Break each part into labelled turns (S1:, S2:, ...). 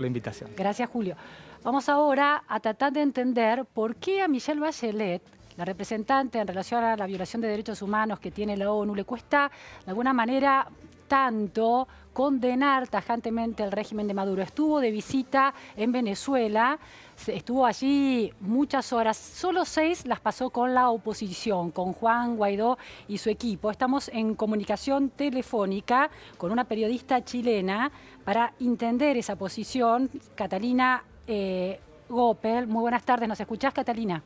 S1: la invitación.
S2: Gracias, Julio. Vamos ahora a tratar de entender por qué a Michelle Bachelet, la representante en relación a la violación de derechos humanos que tiene la ONU, le cuesta de alguna manera tanto condenar tajantemente el régimen de Maduro. Estuvo de visita en Venezuela, estuvo allí muchas horas, solo 6 las pasó con la oposición, con Juan Guaidó y su equipo. Estamos en comunicación telefónica con una periodista chilena para entender esa posición, Catalina Gopel. Muy buenas tardes, ¿nos escuchás, Catalina?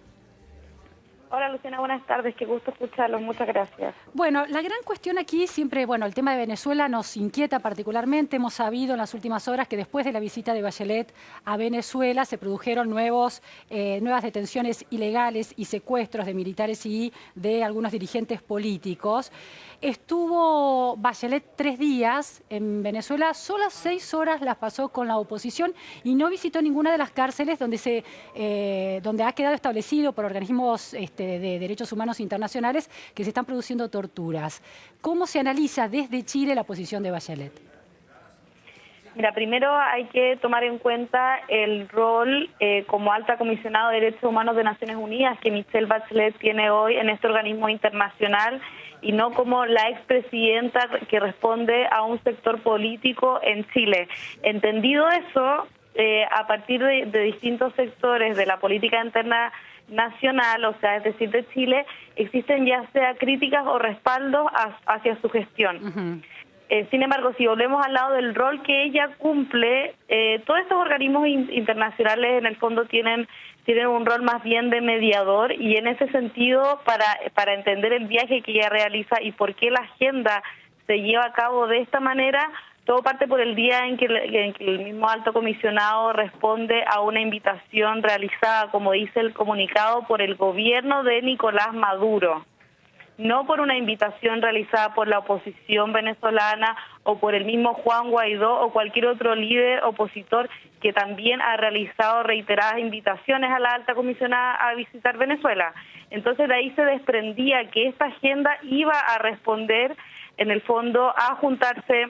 S3: Hola Luciana, buenas tardes, qué gusto escucharlos, muchas gracias.
S2: Bueno, la gran cuestión aquí siempre, bueno, el tema de Venezuela nos inquieta particularmente. Hemos sabido en las últimas horas que después de la visita de Bachelet a Venezuela se produjeron nuevas detenciones ilegales y secuestros de militares y de algunos dirigentes políticos. Estuvo Bachelet 3 días en Venezuela, solo 6 horas las pasó con la oposición y no visitó ninguna de las cárceles donde ha quedado establecido por organismos de derechos humanos internacionales que se están produciendo torturas. ¿Cómo se analiza desde Chile la posición de Bachelet?
S3: Mira, primero hay que tomar en cuenta el rol como alta comisionado de Derechos Humanos de Naciones Unidas que Michelle Bachelet tiene hoy en este organismo internacional y no como la expresidenta que responde a un sector político en Chile. Entendido eso, a partir de distintos sectores de la política interna nacional, o sea, es decir, de Chile, existen ya sea críticas o respaldos hacia su gestión. Sin embargo, si volvemos al lado del rol que ella cumple, todos estos organismos internacionales en el fondo tienen un rol más bien de mediador y en ese sentido, para entender el viaje que ella realiza y por qué la agenda se lleva a cabo de esta manera, todo parte por el día en que el mismo alto comisionado responde a una invitación realizada, como dice el comunicado, por el gobierno de Nicolás Maduro, no por una invitación realizada por la oposición venezolana o por el mismo Juan Guaidó o cualquier otro líder opositor que también ha realizado reiteradas invitaciones a la alta comisionada a visitar Venezuela. Entonces de ahí se desprendía que esta agenda iba a responder, en el fondo, a juntarse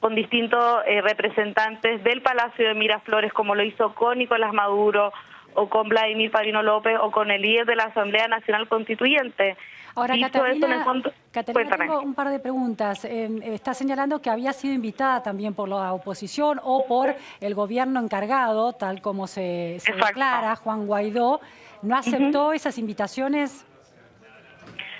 S3: con distintos representantes del Palacio de Miraflores, como lo hizo con Nicolás Maduro, o con Vladimir Padrino López, o con el líder de la Asamblea Nacional Constituyente.
S2: Ahora, Catalina,
S3: Cuéntame.
S2: tengo un par de preguntas. Está señalando que había sido invitada también por la oposición o por el gobierno encargado, tal como se declara, Juan Guaidó. ¿No aceptó esas invitaciones?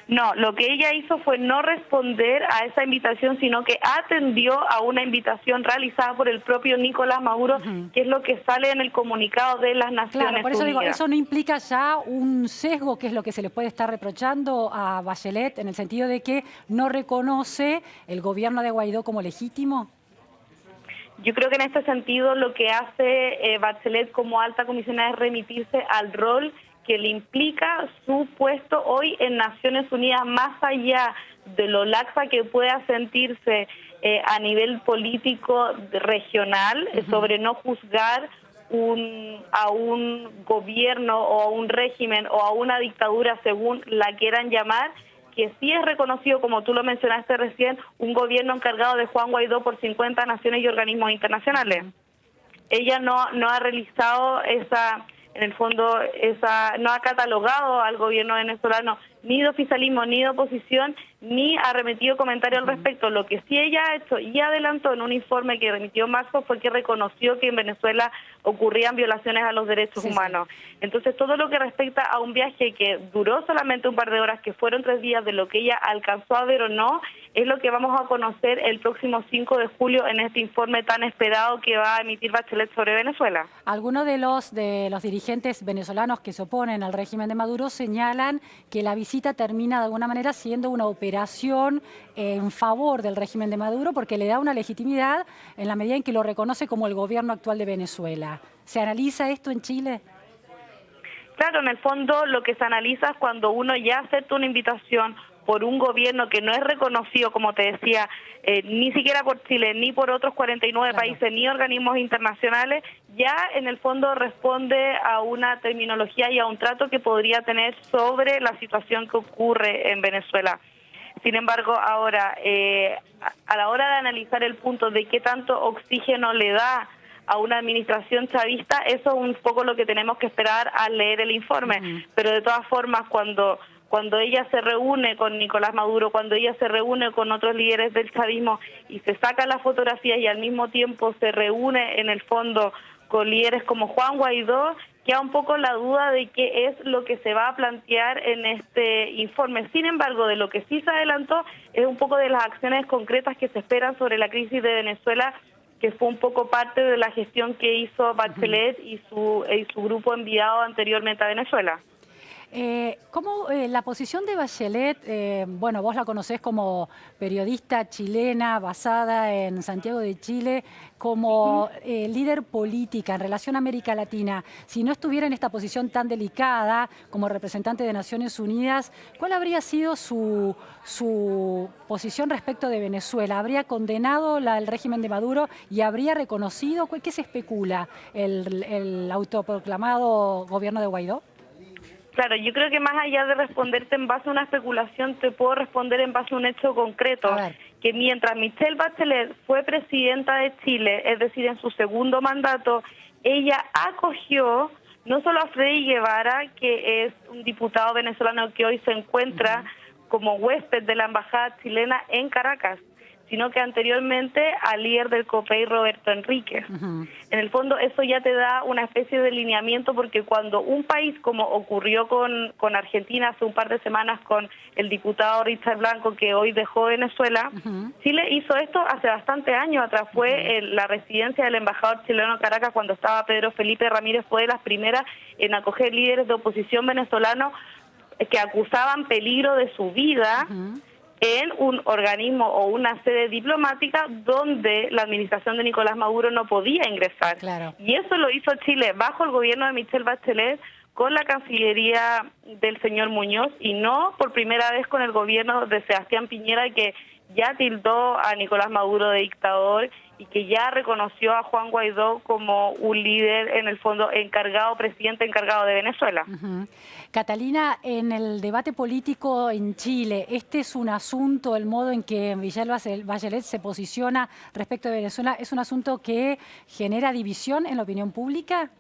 S3: No, lo que ella hizo fue no responder a esa invitación, sino que atendió a una invitación realizada por el propio Nicolás Maduro, que es lo que sale en el comunicado de las Naciones Unidas.
S2: Claro, por eso digo, ¿eso no implica ya un sesgo, que es lo que se le puede estar reprochando a Bachelet, en el sentido de que no reconoce el gobierno de Guaidó como legítimo?
S3: Yo creo que en este sentido lo que hace Bachelet como alta comisionada es remitirse al rol que le implica su puesto hoy en Naciones Unidas, más allá de lo laxa que pueda sentirse a nivel político regional, sobre no juzgar a un gobierno o a un régimen o a una dictadura según la quieran llamar, que sí es reconocido, como tú lo mencionaste recién, un gobierno encargado de Juan Guaidó por 50 naciones y organismos internacionales. Ella no ha realizado en el fondo, no ha catalogado al gobierno venezolano ni de oficialismo, ni de oposición, ni ha remitido comentarios al respecto. Lo que sí ella ha hecho y adelantó en un informe que remitió en marzo fue que reconoció que en Venezuela ocurrían violaciones a los derechos humanos. Entonces, todo lo que respecta a un viaje que duró solamente un par de horas, que fueron 3 días, de lo que ella alcanzó a ver o no, es lo que vamos a conocer el próximo 5 de julio en este informe tan esperado que va a emitir Bachelet sobre Venezuela.
S2: Algunos de los dirigentes venezolanos que se oponen al régimen de Maduro señalan que la visita termina de alguna manera siendo una operación en favor del régimen de Maduro porque le da una legitimidad en la medida en que lo reconoce como el gobierno actual de Venezuela. ¿Se analiza esto en Chile?
S3: Claro, en el fondo lo que se analiza es cuando uno ya acepta una invitación por un gobierno que no es reconocido, como te decía, ni siquiera por Chile, ni por otros 49 países, ni organismos internacionales, ya en el fondo responde a una terminología y a un trato que podría tener sobre la situación que ocurre en Venezuela. Sin embargo, ahora, a la hora de analizar el punto de qué tanto oxígeno le da a una administración chavista, eso es un poco lo que tenemos que esperar al leer el informe. Pero de todas formas, cuando ella se reúne con Nicolás Maduro, cuando ella se reúne con otros líderes del chavismo y se saca las fotografías y al mismo tiempo se reúne en el fondo con líderes como Juan Guaidó, queda un poco la duda de qué es lo que se va a plantear en este informe. Sin embargo, de lo que sí se adelantó es un poco de las acciones concretas que se esperan sobre la crisis de Venezuela, que fue un poco parte de la gestión que hizo Bachelet y su grupo enviado anteriormente a Venezuela.
S2: ¿Cómo la posición de Bachelet, bueno, vos la conocés como periodista chilena basada en Santiago de Chile, como líder política en relación a América Latina, si no estuviera en esta posición tan delicada como representante de Naciones Unidas, ¿cuál habría sido su posición respecto de Venezuela? ¿Habría condenado el régimen de Maduro y habría reconocido, qué se especula, el autoproclamado gobierno de Guaidó?
S3: Claro, yo creo que más allá de responderte en base a una especulación, te puedo responder en base a un hecho concreto, que mientras Michelle Bachelet fue presidenta de Chile, es decir, en su segundo mandato, ella acogió no solo a Freddy Guevara, que es un diputado venezolano que hoy se encuentra como huésped de la embajada chilena en Caracas, sino que anteriormente al líder del COPEI, Roberto Enríquez. En el fondo eso ya te da una especie de lineamiento, porque cuando un país, como ocurrió con Argentina hace un par de semanas con el diputado Richard Blanco, que hoy dejó Venezuela, Chile hizo esto hace bastante años atrás. Fue la residencia del embajador chileno en Caracas cuando estaba Pedro Felipe Ramírez, fue de las primeras en acoger líderes de oposición venezolanos que acusaban peligro de su vida en un organismo o una sede diplomática donde la administración de Nicolás Maduro no podía ingresar. Y eso lo hizo Chile bajo el gobierno de Michelle Bachelet, con la Cancillería del señor Muñoz, y no por primera vez con el gobierno de Sebastián Piñera, que ya tildó a Nicolás Maduro de dictador y que ya reconoció a Juan Guaidó como un líder, en el fondo, presidente encargado de Venezuela.
S2: Catalina, en el debate político en Chile, ¿este es un asunto, el modo en que Michelle Bachelet se posiciona respecto de Venezuela, es un asunto que genera división en la opinión pública?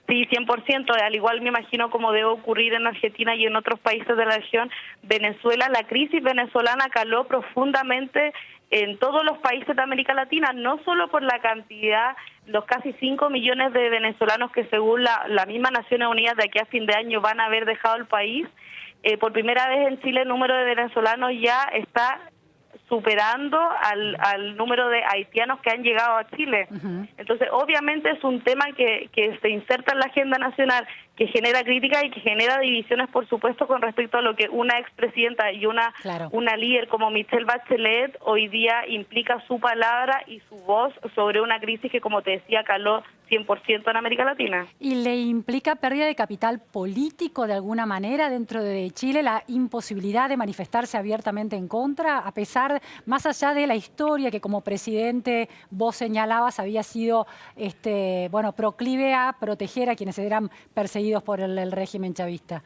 S3: Sí, 100%, al igual me imagino como debe ocurrir en Argentina y en otros países de la región, Venezuela, la crisis venezolana caló profundamente en todos los países de América Latina, no solo por la cantidad, los casi 5 millones de venezolanos que según la misma Naciones Unidas de aquí a fin de año van a haber dejado el país. Por primera vez en Chile el número de venezolanos ya está superando al número de haitianos que han llegado a Chile. Entonces, obviamente es un tema que se inserta en la agenda nacional, que genera crítica y que genera divisiones, por supuesto, con respecto a lo que una expresidenta y una líder como Michelle Bachelet hoy día implica su palabra y su voz sobre una crisis que, como te decía, caló 100% en América Latina.
S2: ¿Y le implica pérdida de capital político de alguna manera dentro de Chile, la imposibilidad de manifestarse abiertamente en contra, a pesar, más allá de la historia que como presidente vos señalabas había sido proclive a proteger a quienes eran perseguidos por el régimen chavista?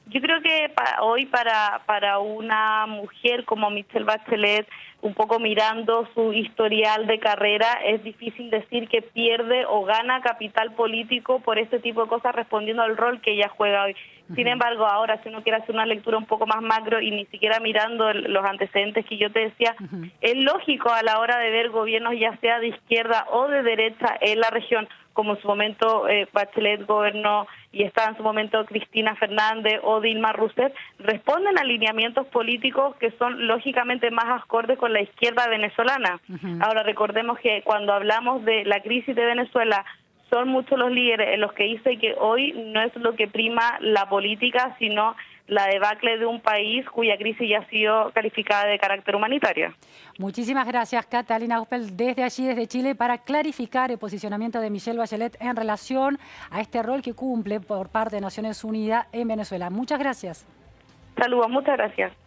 S3: Yo creo que hoy para una mujer como Michelle Bachelet, un poco mirando su historial de carrera, es difícil decir que pierde o gana capital político por este tipo de cosas, respondiendo al rol que ella juega hoy. Sin embargo, ahora, si uno quiere hacer una lectura un poco más macro y ni siquiera mirando los antecedentes que yo te decía, es lógico a la hora de ver gobiernos ya sea de izquierda o de derecha en la región, como en su momento Bachelet gobernó y estaba en su momento Cristina Fernández o Dilma Rousseff, responden a alineamientos políticos que son lógicamente más acordes con la izquierda venezolana. Ahora, recordemos que cuando hablamos de la crisis de Venezuela, son muchos los líderes en los que dice que hoy no es lo que prima la política, sino la debacle de un país cuya crisis ya ha sido calificada de carácter humanitario.
S2: Muchísimas gracias, Catalina Ospel, desde allí, desde Chile, para clarificar el posicionamiento de Michelle Bachelet en relación a este rol que cumple por parte de Naciones Unidas en Venezuela. Muchas gracias.
S3: Saludos, muchas gracias.